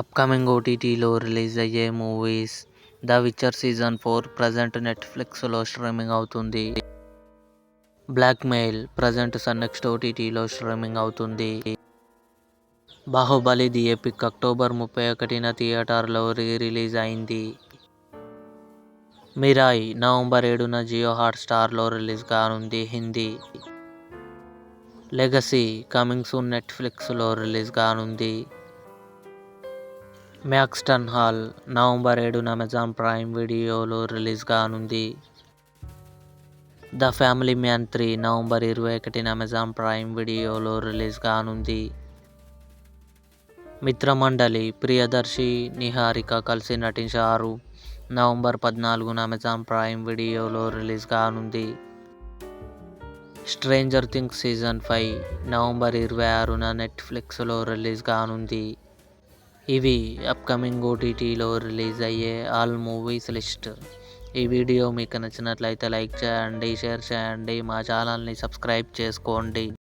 Upcoming ఓటీటీలో release అయ్యే movies. The witcher season 4 present నెట్ఫ్లిక్స్లో స్ట్రీమింగ్ అవుతుంది. Blackmail present sun next ఓటీటీలో స్ట్రీమింగ్ అవుతుంది. బాహుబలి ది ఎపిక్ అక్టోబర్ 31న థియేటర్లో రిలీజ్ అయింది. మిరాయ్ నవంబర్ 7న జియో హాట్స్టార్లో రిలీజ్ కానుంది. హిందీ. లెగసీ కమింగ్ సూన్ నెట్ఫ్లిక్స్లో రిలీజ్ కానుంది. మ్యాక్స్ టన్ హాల్ నవంబర్ 7న అమెజాన్ ప్రైమ్ వీడియోలో రిలీజ్ కానుంది. ద ఫ్యామిలీ మ్యాన్ 3 నవంబర్ 21న అమెజాన్ ప్రైమ్ వీడియోలో రిలీజ్ కానుంది. మిత్రమండలి ప్రియదర్శి, నిహారిక కలిసి నటించారు. నవంబర్ 14న అమెజాన్ ప్రైమ్ వీడియోలో రిలీజ్ కానుంది. స్ట్రేంజర్ థింగ్స్ సీజన్ 5 నవంబర్ 26న నెట్ఫ్లిక్స్లో రిలీజ్ కానుంది. ఇవి అప్కమింగ్ ఓటీటీలో రిలీజ్ అయ్యే ఆల్ మూవీస్ లిస్ట్. ఈ వీడియో మీకు నచ్చినట్లయితే లైక్ చేయండి, షేర్ చేయండి, మా ఛానల్ని సబ్స్క్రైబ్ చేసుకోండి.